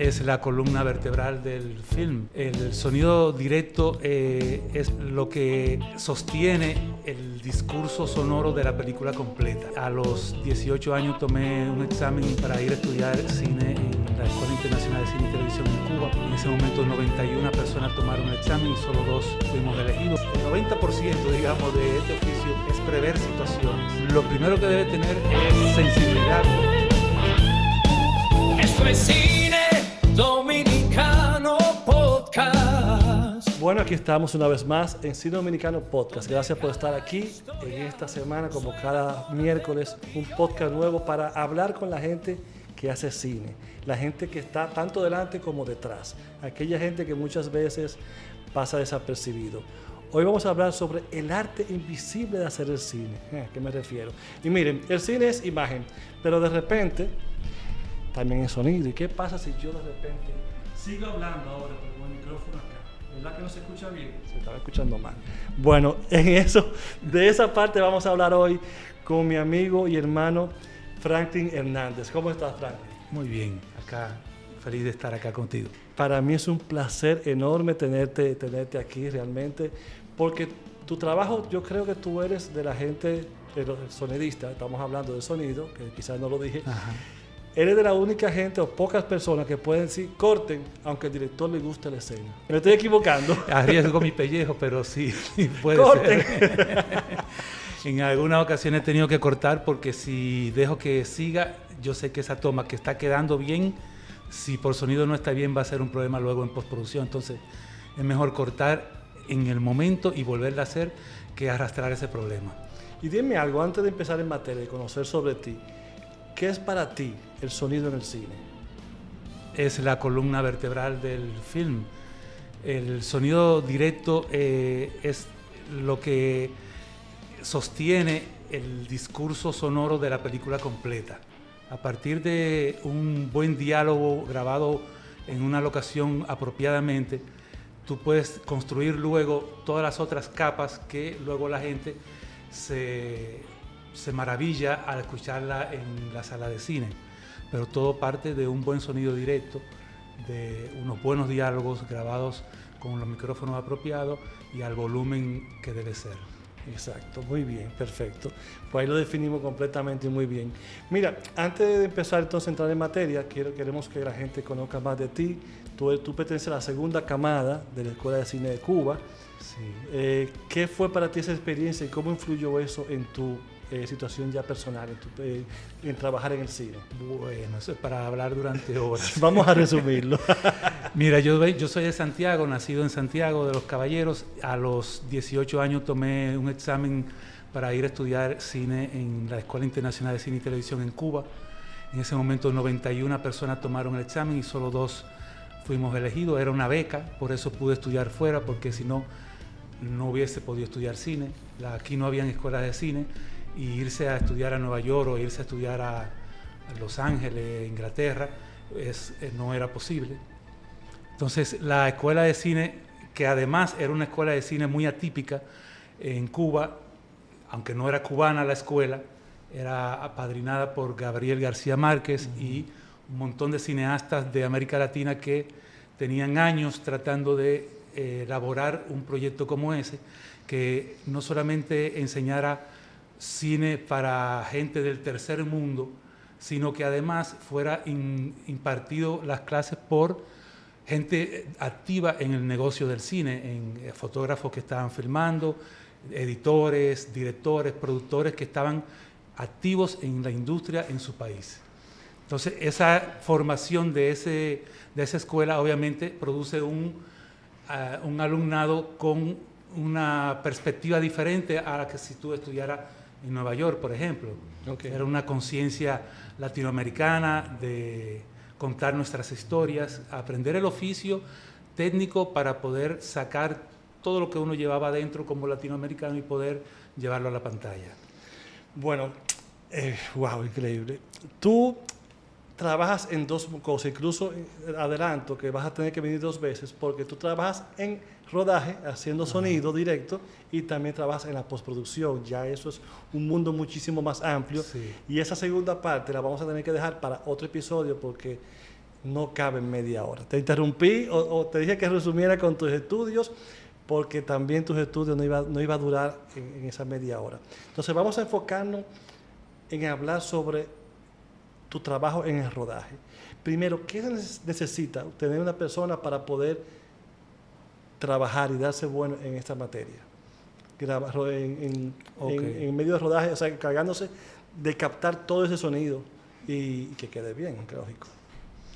es la columna vertebral del film. El sonido directo es lo que sostiene el discurso sonoro de la película completa. A los 18 años tomé un examen para ir a estudiar cine en la Escuela Internacional de Cine y Televisión en Cuba. En ese momento 91 personas tomaron el examen y solo 2 fuimos elegidos. El 90%, digamos, de este oficio es prever situaciones. Lo primero que debe tener es sensibilidad. Esto es Cine Dominicano Podcast. Bueno, aquí estamos una vez más en Cine Dominicano Podcast. Gracias por estar aquí en esta semana, como cada miércoles, un podcast nuevo para hablar con la gente que hace cine, la gente que está tanto delante como detrás, aquella gente que muchas veces pasa desapercibido. Hoy vamos a hablar sobre el arte invisible de hacer el cine. ¿A qué me refiero? Y miren, el cine es imagen, pero de repente también es sonido. ¿Y qué pasa si yo de repente sigo hablando ahora con el micrófono acá? ¿Verdad que no se escucha bien? Se estaba escuchando mal. Bueno, de esa parte vamos a hablar hoy con mi amigo y hermano Franklin Hernández. ¿Cómo estás, Franklin? Muy bien, acá, feliz de estar acá contigo. Para mí es un placer enorme tenerte aquí realmente, porque tu trabajo, yo creo que tú eres de la gente, de los sonidistas, estamos hablando de sonido, que quizás no lo dije. Ajá. Eres de la única gente o pocas personas que pueden decir, corten, aunque al director le guste la escena. Me estoy equivocando. Arriesgo mi pellejo, pero sí, puede corten. Ser. En algunas ocasiones he tenido que cortar porque si dejo que siga, yo sé que esa toma que está quedando bien, si por sonido no está bien, va a ser un problema luego en postproducción. Entonces, es mejor cortar en el momento y volverla a hacer que arrastrar ese problema. Y dime algo, antes de empezar en materia y conocer sobre ti, ¿qué es para ti el sonido en el cine? Es la columna vertebral del film. El sonido directo es lo que sostiene el discurso sonoro de la película completa. A partir de un buen diálogo grabado en una locación apropiadamente, tú puedes construir luego todas las otras capas que luego la gente se maravilla al escucharla en la sala de cine. Pero todo parte de un buen sonido directo, de unos buenos diálogos grabados con los micrófonos apropiados y al volumen que debe ser. Exacto, muy bien, perfecto. Pues ahí lo definimos completamente muy bien. Mira, antes de empezar entonces a entrar en materia, queremos que la gente conozca más de ti. Tú perteneces a la segunda camada de la Escuela de Cine de Cuba. Sí. ¿Qué fue para ti esa experiencia y cómo influyó eso en tu situación ya personal, en trabajar en el cine? Bueno, eso es para hablar durante horas. Vamos a resumirlo. Mira, yo soy de Santiago, nacido en Santiago de los Caballeros. A los 18 años tomé un examen para ir a estudiar cine en la Escuela Internacional de Cine y Televisión en Cuba. En ese momento 91 personas tomaron el examen y solo 2 fuimos elegidos. Era una beca, por eso pude estudiar fuera, porque si no, no hubiese podido estudiar cine. Aquí no habían escuelas de cine. Y irse a estudiar a Nueva York o irse a estudiar a Los Ángeles, Inglaterra, no era posible. Entonces la escuela de cine, que además era una escuela de cine muy atípica en Cuba, aunque no era cubana la escuela, era apadrinada por Gabriel García Márquez y un montón de cineastas de América Latina que tenían años tratando de elaborar un proyecto como ese, que no solamente enseñara cine para gente del tercer mundo, sino que además fuera impartido las clases por gente activa en el negocio del cine, en fotógrafos que estaban filmando, editores, directores, productores que estaban activos en la industria en su país. Entonces, esa formación de esa escuela obviamente produce un alumnado con una perspectiva diferente a la que si tú estudiaras en Nueva York, por ejemplo. Okay. Era una conciencia latinoamericana de contar nuestras historias, aprender el oficio técnico para poder sacar todo lo que uno llevaba adentro como latinoamericano y poder llevarlo a la pantalla. Bueno, wow, increíble. Tú trabajas en 2 cosas, incluso adelanto que vas a tener que venir 2 veces porque tú trabajas en rodaje, haciendo sonido directo, y también trabajas en la postproducción. Ya eso es un mundo muchísimo más amplio. Sí. Y esa segunda parte la vamos a tener que dejar para otro episodio porque no cabe en media hora. Te interrumpí o te dije que resumiera con tus estudios, porque también tus estudios no iba a durar en esa media hora. Entonces vamos a enfocarnos en hablar sobre tu trabajo en el rodaje. Primero, ¿qué necesita tener una persona para poder trabajar y darse bueno en esta materia? En medio de rodaje, o sea, encargándose de captar todo ese sonido y que quede bien, lógico.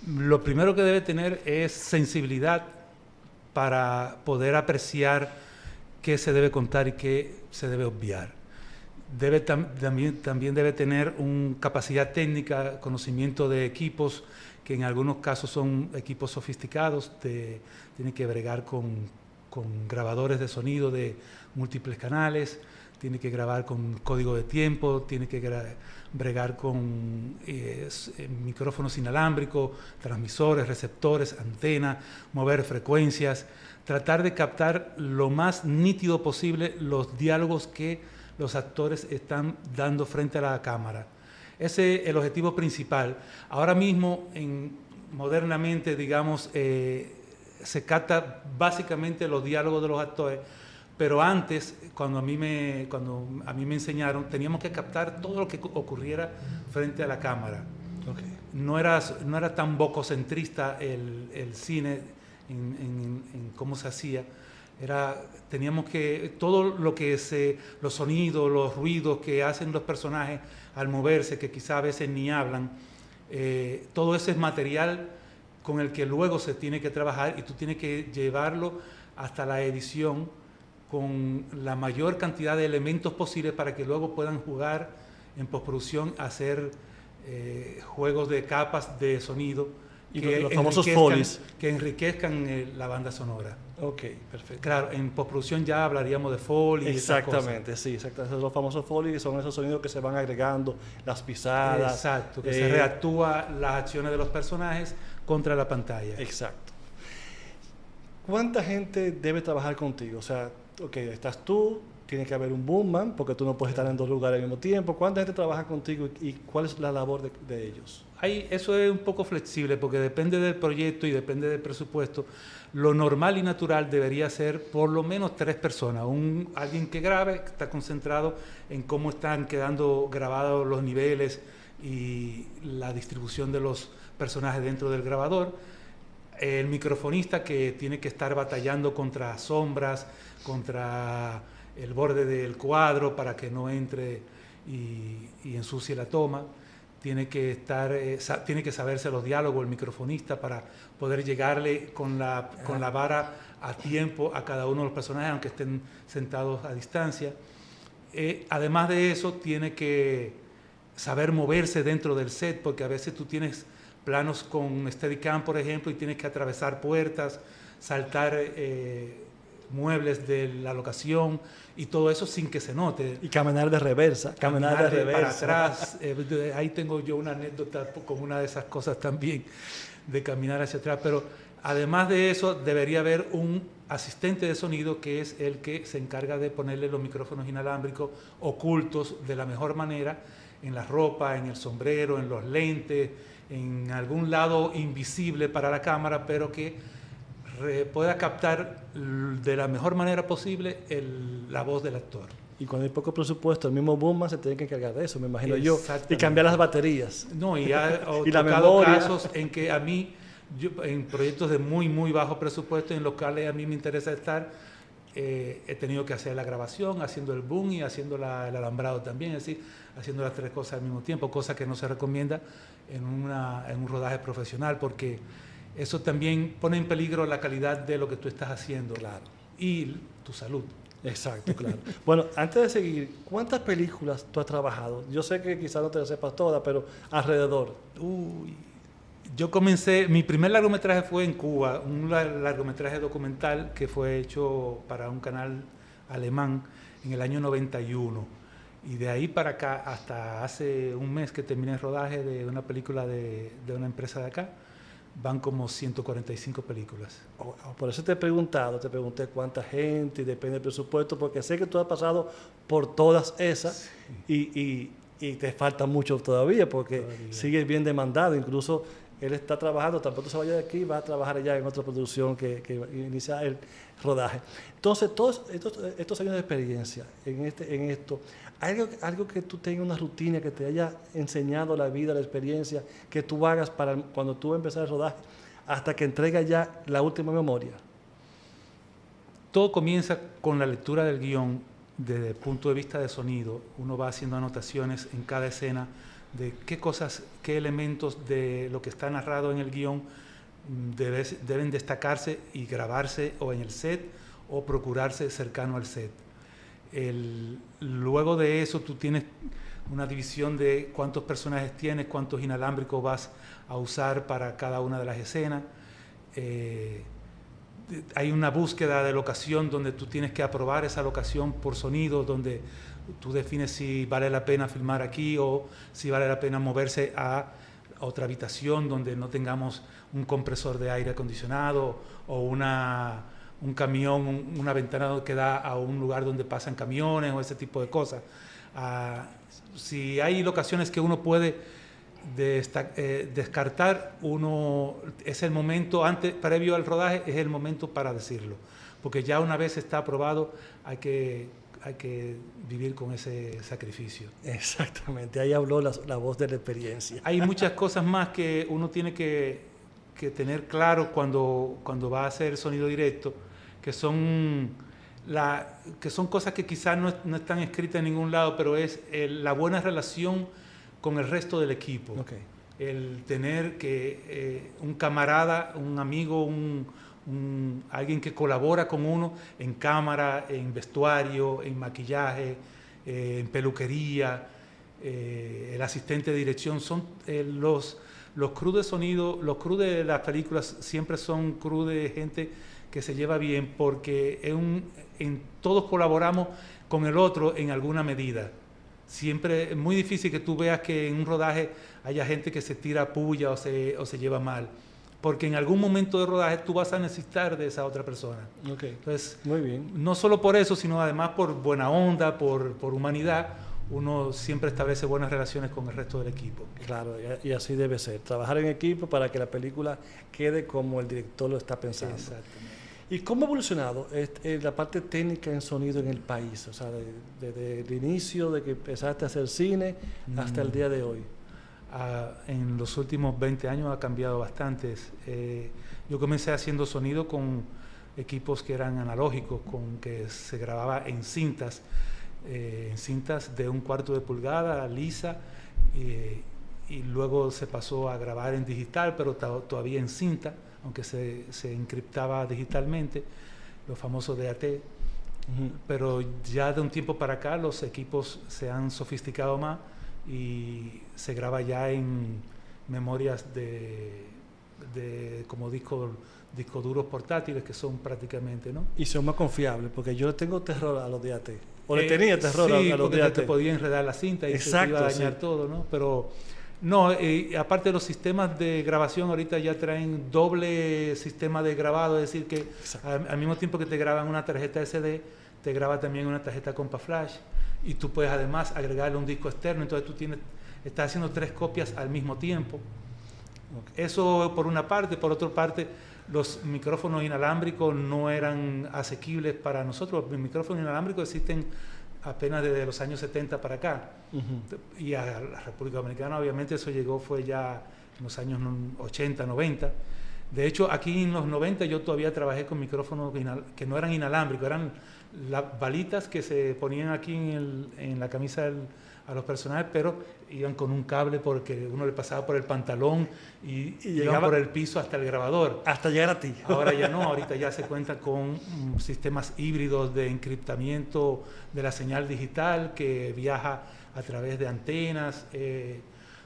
Lo primero que debe tener es sensibilidad para poder apreciar qué se debe contar y qué se debe obviar. También debe tener una capacidad técnica, conocimiento de equipos, que en algunos casos son equipos sofisticados, tiene que bregar con grabadores de sonido de múltiples canales, tiene que grabar con código de tiempo, tiene que bregar con micrófonos inalámbricos, transmisores, receptores, antenas, mover frecuencias, tratar de captar lo más nítido posible los diálogos que los actores están dando frente a la cámara. Ese es el objetivo principal. Ahora mismo, modernamente, digamos, se capta básicamente los diálogos de los actores, pero antes, cuando a mí me enseñaron, teníamos que captar todo lo que ocurriera frente a la cámara. Okay. No era tan bococentrista el cine en cómo se hacía. Teníamos que, todo lo que los sonidos, los ruidos que hacen los personajes al moverse, que quizá a veces ni hablan, todo ese es material con el que luego se tiene que trabajar y tú tienes que llevarlo hasta la edición con la mayor cantidad de elementos posibles para que luego puedan jugar en postproducción, hacer juegos de capas de sonido y los famosos folies que enriquezcan la banda sonora. Ok, perfecto. Claro, en postproducción ya hablaríamos de folies. Exactamente, sí, exactamente. Los famosos folies son esos sonidos que se van agregando, las pisadas. Exacto, que se reactúa las acciones de los personajes contra la pantalla. Exacto. ¿Cuánta gente debe trabajar contigo? O sea, ok, estás tú, tiene que haber un boomman, porque tú no puedes estar en dos lugares al mismo tiempo. ¿Cuánta gente trabaja contigo y cuál es la labor de ellos? Eso es un poco flexible porque depende del proyecto y depende del presupuesto. Lo normal y natural debería ser por lo menos 3 personas. Alguien que grabe, que está concentrado en cómo están quedando grabados los niveles y la distribución de los personajes dentro del grabador. El microfonista que tiene que estar batallando contra sombras, contra el borde del cuadro para que no entre y ensucie la toma. Tiene que saberse los diálogos el microfonista para poder llegarle con la vara a tiempo a cada uno de los personajes, aunque estén sentados a distancia. Además de eso, tiene que saber moverse dentro del set, porque a veces tú tienes planos con Steadicam, por ejemplo, y tienes que atravesar puertas, saltar muebles de la locación y todo eso sin que se note. Y caminar de reversa, caminar de reversa. Para atrás. Ahí tengo yo una anécdota con una de esas cosas también, de caminar hacia atrás. Pero además de eso, debería haber un asistente de sonido que es el que se encarga de ponerle los micrófonos inalámbricos ocultos de la mejor manera en la ropa, en el sombrero, en los lentes, en algún lado invisible para la cámara, pero que pueda captar de la mejor manera posible la voz del actor. Y cuando hay poco presupuesto, el mismo boomman se tiene que encargar de eso, me imagino yo, y cambiar las baterías. No, y ha y tocado casos en que a mí, en proyectos de muy, muy bajo presupuesto, en los cuales a mí me interesa estar, he tenido que hacer la grabación, haciendo el boom y haciendo el alambrado también, es decir, haciendo las 3 cosas al mismo tiempo, cosa que no se recomienda en un rodaje profesional, porque eso también pone en peligro la calidad de lo que tú estás haciendo. Claro. Y tu salud. Exacto, claro. Bueno, antes de seguir, ¿cuántas películas tú has trabajado? Yo sé que quizás no te las sepas todas, pero alrededor. Yo comencé, mi primer largometraje fue en Cuba, un largometraje documental que fue hecho para un canal alemán en el año 91. Y de ahí para acá, hasta hace un mes que terminé el rodaje de una película de una empresa de acá, van como 145 películas. Por eso te pregunté cuánta gente y depende del presupuesto, porque sé que tú has pasado por todas esas, sí. y te falta mucho todavía, porque sigues bien demandado. Incluso Él está trabajando, tan pronto se vaya de aquí, va a trabajar allá en otra producción que inicia el rodaje. Entonces, todos estos años de experiencia en esto, ¿hay algo que tú tengas, una rutina que te haya enseñado la vida, la experiencia, que tú hagas para cuando tú empezar el rodaje, hasta que entregas ya la última memoria? Todo comienza con la lectura del guión desde el punto de vista de sonido. Uno va haciendo anotaciones en cada escena de qué cosas, qué elementos de lo que está narrado en el guión deben destacarse y grabarse o en el set o procurarse cercano al set. Luego de eso tú tienes una división de cuántos personajes tienes, cuántos inalámbricos vas a usar para cada una de las escenas. Hay una búsqueda de locación donde tú tienes que aprobar esa locación por sonido, donde tú defines si vale la pena filmar aquí o si vale la pena moverse a otra habitación donde no tengamos un compresor de aire acondicionado o un camión, una ventana que da a un lugar donde pasan camiones o ese tipo de cosas. Si hay locaciones que uno puede descartar, es el momento, previo al rodaje, es el momento para decirlo, porque ya una vez está aprobado hay que vivir con ese sacrificio. Exactamente, ahí habló la voz de la experiencia. Hay muchas cosas más que uno tiene que tener claro cuando va a hacer sonido directo, que son cosas que quizás no están escritas en ningún lado, pero es la buena relación con el resto del equipo. Okay. El tener que un camarada, un amigo, alguien que colabora con uno en cámara, en vestuario, en maquillaje, en peluquería, el asistente de dirección, son los crews de sonido, los crews de las películas siempre son crews de gente que se lleva bien, porque todos colaboramos con el otro en alguna medida. Siempre es muy difícil que tú veas que en un rodaje haya gente que se tira puya o se lleva mal, porque en algún momento de rodaje tú vas a necesitar de esa otra persona. Okay. Entonces, muy bien. No solo por eso, sino además por buena onda, por humanidad, uno siempre establece buenas relaciones con el resto del equipo. Claro, y así debe ser. Trabajar en equipo para que la película quede como el director lo está pensando. Exactamente. ¿Y cómo ha evolucionado la parte técnica en sonido en el país? O sea, desde el inicio de que empezaste a hacer cine hasta el día de hoy. En los últimos 20 años ha cambiado bastante. Yo comencé haciendo sonido con equipos que eran analógicos, con que se grababa en cintas de 1/4 de pulgada, lisa, y luego se pasó a grabar en digital, pero todavía en cinta, aunque se encriptaba digitalmente, los famosos DAT. Pero ya de un tiempo para acá los equipos se han sofisticado más y se graba ya en memorias como discos duros portátiles, que son prácticamente, ¿no? Y son más confiables, porque yo le tengo terror a los DAT. O le tenía terror sí, a los porque DAT. te podía enredar la cinta y exacto, se te iba a dañar sí. todo, ¿no? Pero no, aparte los sistemas de grabación ahorita ya traen doble sistema de grabado, es decir que al mismo tiempo que te graban una tarjeta SD, te graba también una tarjeta Compa Flash, y tú puedes además agregarle un disco externo, entonces estás haciendo 3 copias al mismo tiempo. Okay. Eso por una parte. Por otra parte, los micrófonos inalámbricos no eran asequibles para nosotros. Los micrófonos inalámbricos existen apenas desde los años 70 para acá. Y a la República Dominicana obviamente eso fue ya en los años 80, 90. De hecho, aquí en los 90 yo todavía trabajé con micrófonos que no eran inalámbricos, eran las balitas que se ponían aquí en la camisa a los personajes, pero iban con un cable porque uno le pasaba por el pantalón y iban por el piso hasta el grabador. Hasta llegar a ti. Ahora ya no, ahorita ya se cuenta con sistemas híbridos de encriptamiento de la señal digital que viaja a través de antenas.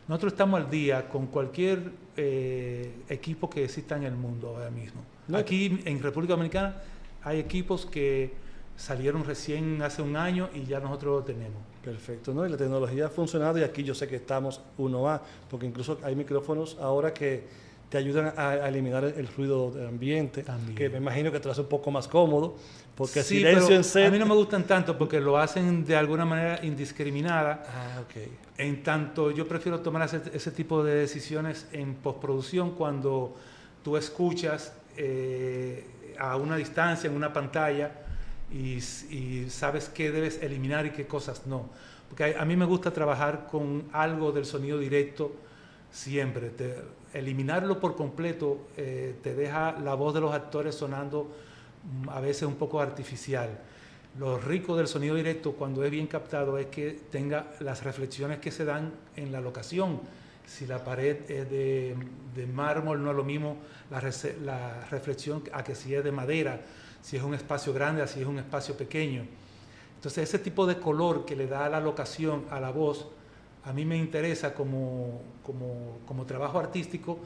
Nosotros estamos al día con cualquier equipo que exista en el mundo ahora mismo. Aquí en República Dominicana hay equipos que salieron recién hace un año y ya nosotros lo tenemos. Perfecto, ¿no? Y la tecnología ha funcionado y aquí yo sé que estamos 1A, porque incluso hay micrófonos ahora que te ayudan a eliminar el ruido del ambiente, También. que me imagino que te lo hace un poco más cómodo, porque el Sí, silencio pero en set... a mí no me gustan tanto porque lo hacen de alguna manera indiscriminada. Ah, ok. En tanto, yo prefiero tomar ese tipo de decisiones en postproducción cuando tú escuchas a una distancia, en una pantalla, y sabes qué debes eliminar y qué cosas no. Porque a mí me gusta trabajar con algo del sonido directo siempre. Eliminarlo por completo te deja la voz de los actores sonando a veces un poco artificial. Lo rico del sonido directo cuando es bien captado es que tenga las reflexiones que se dan en la locación. Si la pared es de mármol, no es lo mismo la reflexión a que si es de madera, si es un espacio grande, a si es un espacio pequeño. Entonces ese tipo de color que le da a la locación, a la voz, a mí me interesa como trabajo artístico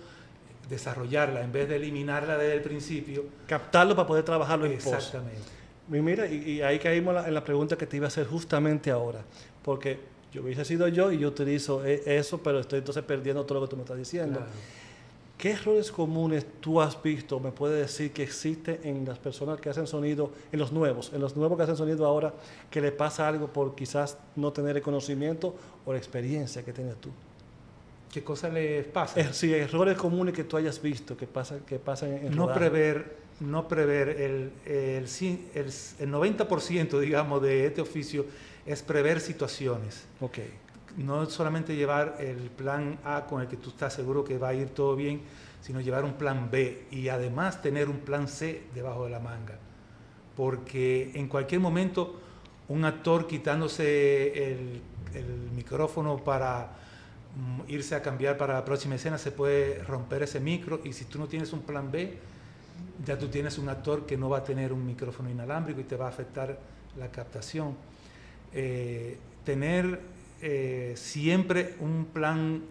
desarrollarla en vez de eliminarla desde el principio. Captarlo para poder trabajarlo en post. Exactamente. Y mira, y ahí caímos en la pregunta que te iba a hacer justamente ahora, porque yo hubiese sido yo y yo utilizo eso, pero estoy entonces perdiendo todo lo que tú me estás diciendo. Claro. ¿Qué errores comunes tú has visto, me puedes decir, que existen en las personas que hacen sonido, en los nuevos que hacen sonido ahora, que le pasa algo por quizás no tener el conocimiento o la experiencia que tienes tú? ¿Qué cosa les pasa? Sí, errores comunes que tú hayas visto que pasan en No rodaje. prever el 90%, digamos, de este oficio es prever situaciones. Ok. No solamente llevar el plan A con el que tú estás seguro que va a ir todo bien, sino llevar un plan B y además tener un plan C debajo de la manga. Porque en cualquier momento un actor quitándose el micrófono para irse a cambiar para la próxima escena se puede romper ese micro, y si tú no tienes un plan B, ya tú tienes un actor que no va a tener un micrófono inalámbrico y te va a afectar la captación. Tener siempre un plan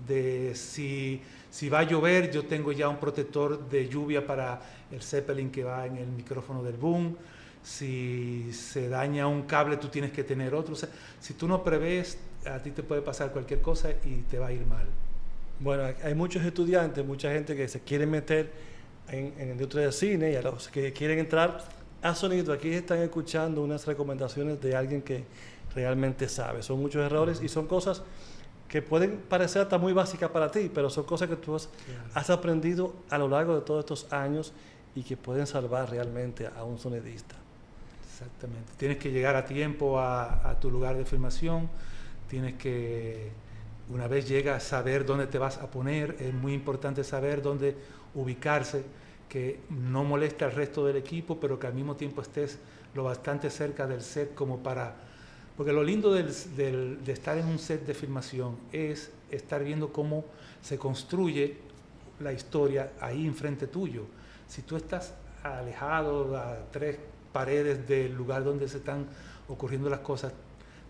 de si va a llover, yo tengo ya un protector de lluvia para el Zeppelin que va en el micrófono del boom. Si se daña un cable, tú tienes que tener otro. O sea, si tú no prevés, a ti te puede pasar cualquier cosa y te va a ir mal. Bueno, hay muchos estudiantes, mucha gente que se quiere meter en la industria del cine, y a los que quieren entrar a sonido, aquí están escuchando unas recomendaciones de alguien que realmente sabe. Son muchos errores y son cosas que pueden parecer hasta muy básicas para ti, pero son cosas que tú has aprendido a lo largo de todos estos años y que pueden salvar realmente a un sonidista. Exactamente. Tienes que llegar a tiempo a tu lugar de filmación, tienes que, una vez llegas, saber dónde te vas a poner. Es muy importante saber dónde ubicarse, que no moleste al resto del equipo, pero que al mismo tiempo estés lo bastante cerca del set como para... Porque lo lindo de estar en un set de filmación es estar viendo cómo se construye la historia ahí enfrente tuyo. Si tú estás alejado a 3 paredes del lugar donde se están ocurriendo las cosas,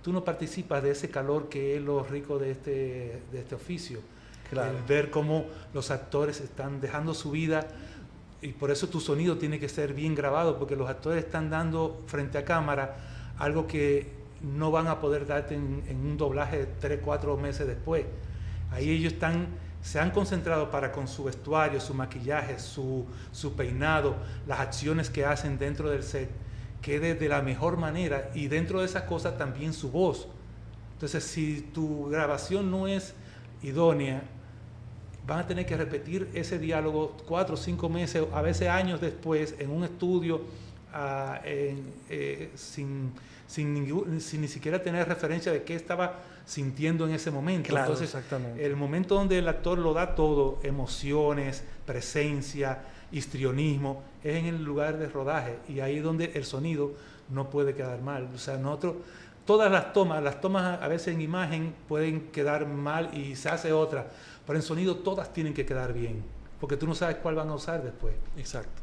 tú no participas de ese calor que es lo rico de este oficio. Claro. El ver cómo los actores están dejando su vida, y por eso tu sonido tiene que ser bien grabado, porque los actores están dando frente a cámara algo que no van a poder darte en un doblaje 3-4 meses después. Ahí ellos se han concentrado para, con su vestuario, su maquillaje, su peinado, las acciones que hacen dentro del set, quede de la mejor manera, y dentro de esas cosas también su voz. Entonces, si tu grabación no es idónea, van a tener que repetir ese diálogo 4 o 5 meses, a veces años después, en un estudio, sin ni siquiera tener referencia de qué estaba sintiendo en ese momento. Claro, entonces, exactamente. el momento donde el actor lo da todo, emociones, presencia, histrionismo, es en el lugar de rodaje, y ahí es donde el sonido no puede quedar mal. O sea, nosotros, todas las tomas a veces en imagen pueden quedar mal y se hace otra, pero en sonido todas tienen que quedar bien, porque tú no sabes cuál van a usar después. Exacto.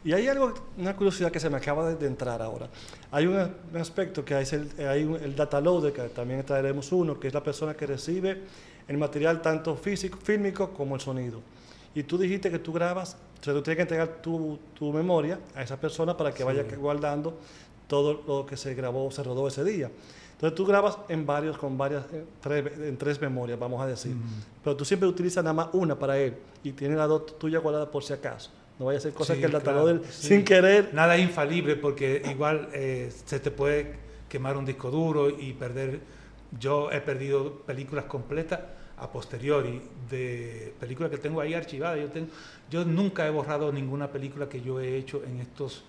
Y hay una curiosidad que se me acaba de entrar ahora. Hay un aspecto que hay el data loader, que también traeremos uno, que es la persona que recibe el material tanto fílmico como el sonido. Y tú dijiste que tú grabas, o sea, tú tienes que entregar tu memoria a esa persona para que vaya guardando todo lo que se grabó, se rodó ese día. Entonces Entonces tú grabas en varios, en tres memorias, vamos a decir. Pero tú siempre utilizas nada más una para él y tienes las dos tuyas guardadas por si acaso. No vaya a ser cosas que el dataloader sin querer... Nada es infalible porque igual se te puede quemar un disco duro y perder... Yo he perdido películas completas a posteriori de películas que tengo ahí archivadas. Yo nunca he borrado ninguna película que yo he hecho en estos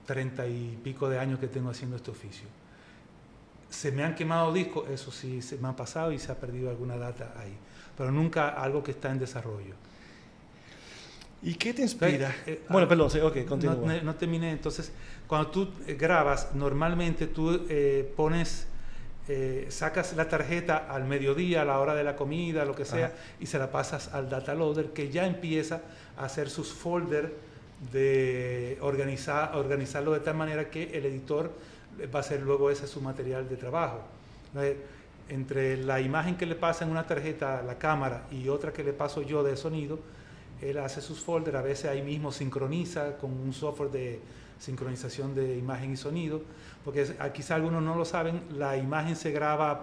30 y pico de años que tengo haciendo este oficio. Se me han quemado discos, eso sí, se me han pasado y se ha perdido alguna data ahí, pero nunca algo que está en desarrollo. ¿Y qué te inspira? Bueno, perdón, sí, ok, continúa. No terminé. Entonces, cuando tú grabas, normalmente tú sacas la tarjeta al mediodía, a la hora de la comida, lo que sea, y se la pasas al data loader, que ya empieza a hacer sus folders de organizarlo de tal manera que el editor va a hacer luego ese su material de trabajo. Entre la imagen que le pasa en una tarjeta a la cámara y otra que le paso yo de sonido, él hace sus folders, a veces ahí mismo sincroniza con un software de sincronización de imagen y sonido, porque quizá algunos no lo saben, la imagen se graba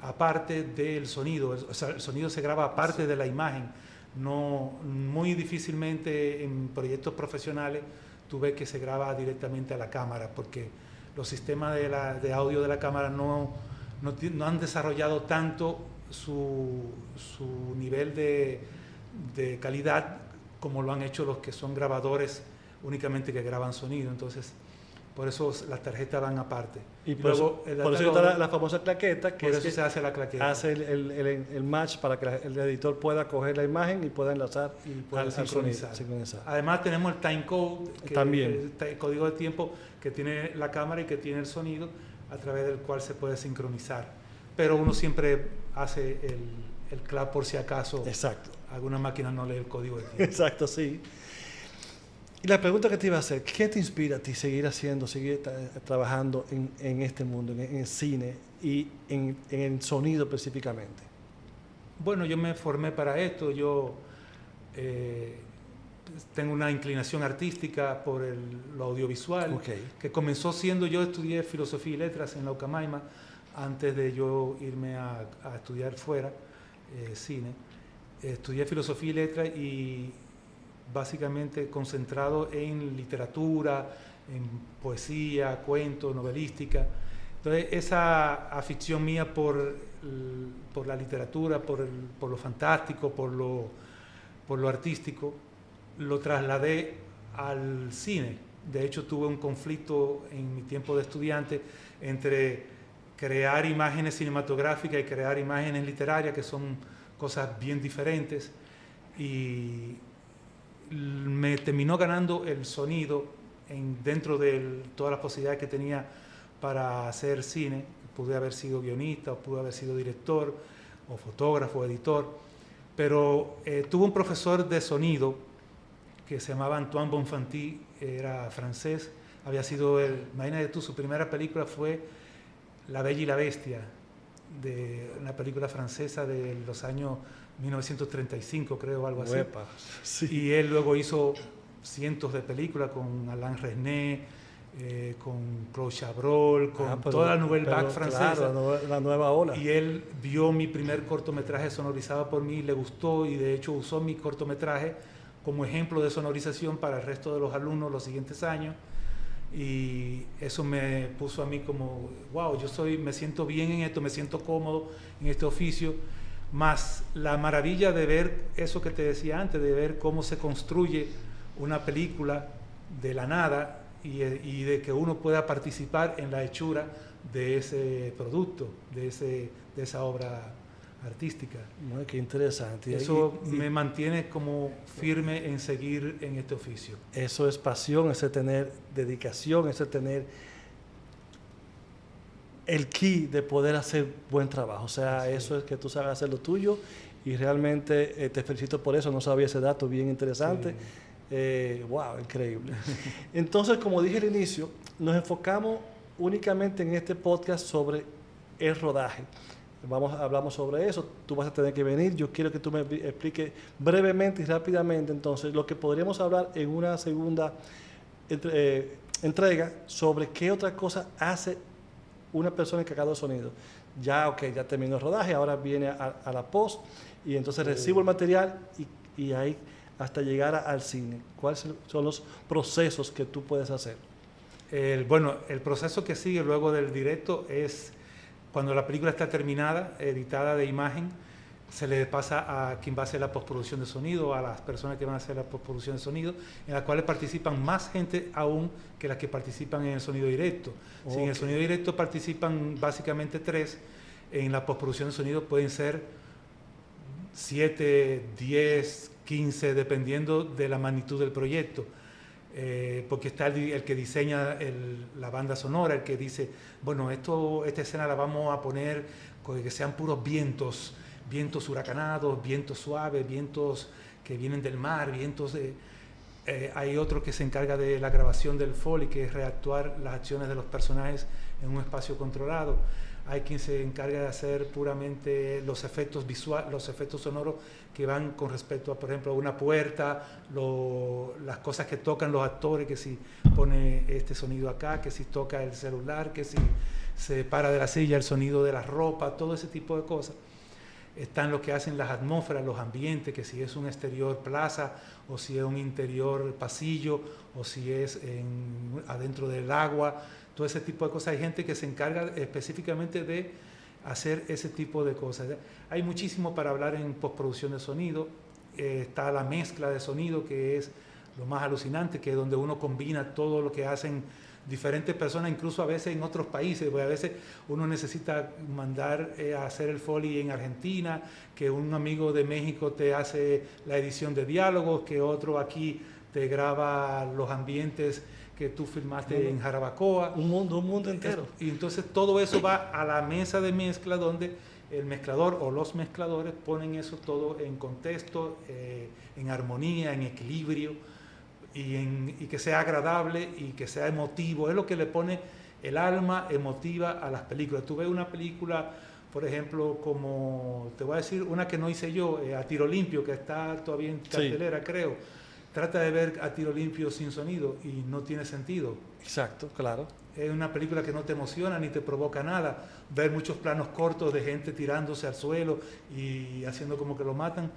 aparte del sonido, o sea, el sonido se graba aparte de la imagen. No, muy difícilmente en proyectos profesionales tú ves que se graba directamente a la cámara, porque los sistemas de audio de la cámara no han desarrollado tanto su nivel de calidad como lo han hecho los que son grabadores únicamente que graban sonido. Entonces, por eso las tarjetas van aparte. Y por eso está la famosa claqueta, que por eso se hace la claqueta. Hace el match para que el editor pueda coger la imagen y pueda enlazar y pueda sincronizar. Sincronizar. Además tenemos el time code, que también el código de tiempo que tiene la cámara y que tiene el sonido, a través del cual se puede sincronizar. Pero uno siempre hace el clap por si acaso. Exacto. Alguna máquina no lee el código de tiempo. Exacto, sí. Y la pregunta que te iba a hacer, ¿qué te inspira a ti seguir trabajando en este mundo, en el cine y en el sonido específicamente? Bueno, yo me formé para esto. Yo tengo una inclinación artística por lo audiovisual, que comenzó siendo, yo estudié filosofía y letras en la Ucamaima antes de yo irme a estudiar fuera, cine. Estudié filosofía y letras y básicamente concentrado en literatura, en poesía, cuento, novelística. Entonces esa afición mía por la literatura, por lo fantástico, por lo artístico, lo trasladé al cine. De hecho tuve un conflicto en mi tiempo de estudiante entre crear imágenes cinematográficas y crear imágenes literarias, que son cosas bien diferentes, y me terminó ganando el sonido dentro de todas las posibilidades que tenía para hacer cine. Pude haber sido guionista, o pude haber sido director, o fotógrafo, o editor, pero tuve un profesor de sonido que se llamaba Antoine Bonfanti, era francés, había sido imagínate tú, su primera película fue La Bella y la Bestia, de una película francesa de los años 1935, creo, algo así. Uepa, sí. Y él luego hizo cientos de películas con Alain Resnais, con Claude Chabrol, con toda la Nouvelle Vague francesa. Claro, la nueva ola. Y él vio mi primer cortometraje sonorizado por mí, le gustó, y de hecho usó mi cortometraje como ejemplo de sonorización para el resto de los alumnos los siguientes años. Y eso me puso a mí como, wow, me siento bien en esto, me siento cómodo en este oficio, más la maravilla de ver eso que te decía antes, de ver cómo se construye una película de la nada y de que uno pueda participar en la hechura de ese producto, de esa obra artística. Bueno, qué interesante. Eso me mantiene como firme en seguir en este oficio. Eso es pasión, ese tener dedicación, ese tener el key de poder hacer buen trabajo. O sea, sí. Eso es que tú sabes hacer lo tuyo y realmente te felicito por eso. No sabía ese dato, bien interesante. Sí. Wow, increíble. Entonces, como dije al inicio, nos enfocamos únicamente en este podcast sobre el rodaje. Hablamos sobre eso, tú vas a tener que venir, yo quiero que tú me expliques brevemente y rápidamente entonces lo que podríamos hablar en una segunda entrega sobre qué otra cosa hace una persona encargada de sonido. Ya terminó el rodaje, ahora viene a la post y entonces recibo el material y ahí hasta llegar al cine. ¿Cuáles son los procesos que tú puedes hacer? Bueno, el proceso que sigue luego del directo es cuando la película está terminada, editada de imagen, se le pasa a quien va a hacer la postproducción de sonido, a las personas que van a hacer la postproducción de sonido, en la cual participan más gente aún que las que participan en el sonido directo. Okay. Si en el sonido directo participan básicamente 3, en la postproducción de sonido pueden ser 7, 10, 15, dependiendo de la magnitud del proyecto. Porque está el que diseña la banda sonora, el que dice, bueno, esta escena la vamos a poner que sean puros vientos huracanados, vientos suaves, vientos que vienen del mar, vientos de... hay otro que se encarga de la grabación del Foley, que es reactuar las acciones de los personajes en un espacio controlado. Hay quien se encarga de hacer puramente los efectos visuales, los efectos sonoros que van con respecto a, por ejemplo, a una puerta, las cosas que tocan los actores, que si pone este sonido acá, que si toca el celular, que si se para de la silla, el sonido de la ropa, todo ese tipo de cosas. Están los que hacen las atmósferas, los ambientes, que si es un exterior plaza, o si es un interior pasillo, o si es adentro del agua, todo ese tipo de cosas. Hay gente que se encarga específicamente de hacer ese tipo de cosas. Hay muchísimo para hablar en postproducción de sonido. Está la mezcla de sonido, que es lo más alucinante, que es donde uno combina todo lo que hacen diferentes personas, incluso a veces en otros países, porque a veces uno necesita mandar a hacer el Foley en Argentina, que un amigo de México te hace la edición de diálogos, que otro aquí te graba los ambientes que tú filmaste en Jarabacoa. Un mundo entero. Y entonces todo eso va a la mesa de mezcla, donde el mezclador o los mezcladores ponen eso todo en contexto, en armonía, en equilibrio, y que sea agradable y que sea emotivo. Es lo que le pone el alma emotiva a las películas. Tú ves una película, por ejemplo, como, te voy a decir, una que no hice yo, A Tiro Limpio, que está todavía en cartelera, sí, creo. Trata de ver A Tiro Limpio sin sonido y no tiene sentido. Exacto, claro. Es una película que no te emociona ni te provoca nada. Ver muchos planos cortos de gente tirándose al suelo y haciendo como que lo matan.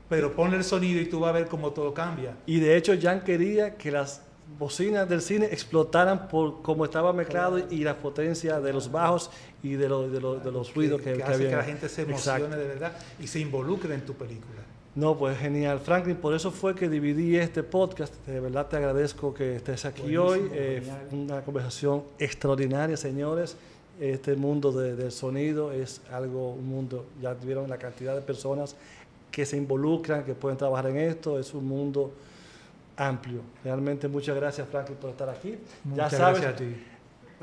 Pero ponle el sonido y tú vas a ver cómo todo cambia. Y de hecho Jan quería que las bocinas del cine explotaran por cómo estaba mezclado, claro, y la potencia de los bajos y de los ruidos que hace había. Que la gente se emocione de verdad y se involucre en tu película. No, pues genial, Franklin. Por eso fue que dividí este podcast. De verdad te agradezco que estés aquí hoy. Una conversación extraordinaria, señores. Este mundo del sonido es un mundo, ya vieron la cantidad de personas que se involucran, que pueden trabajar en esto. Es un mundo amplio. Realmente muchas gracias, Franklin, por estar aquí. Muchas sabes, gracias a ti.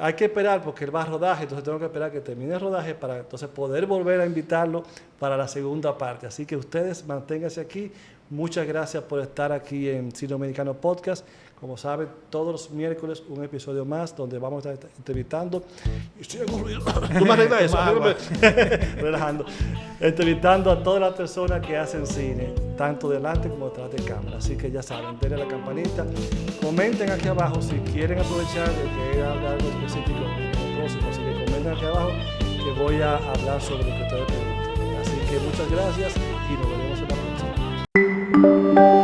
Hay que esperar porque él va a rodaje, entonces tengo que esperar que termine el rodaje para entonces poder volver a invitarlo para la segunda parte. Así que ustedes manténganse aquí. Muchas gracias por estar aquí en Cine Dominicano Podcast. Como saben, todos los miércoles un episodio más donde vamos a estar entrevistando. Estoy aburrido. No me arregla eso. Relajando. Entrevistando a todas las personas que hacen cine, tanto delante como detrás de cámara. Así que ya saben, denle a la campanita. Comenten aquí abajo si quieren aprovechar de que hable algo específico en el próximo. Así que comenten aquí abajo que voy a hablar sobre lo que ustedes pregunten. Así que muchas gracias y nos veremos en la próxima.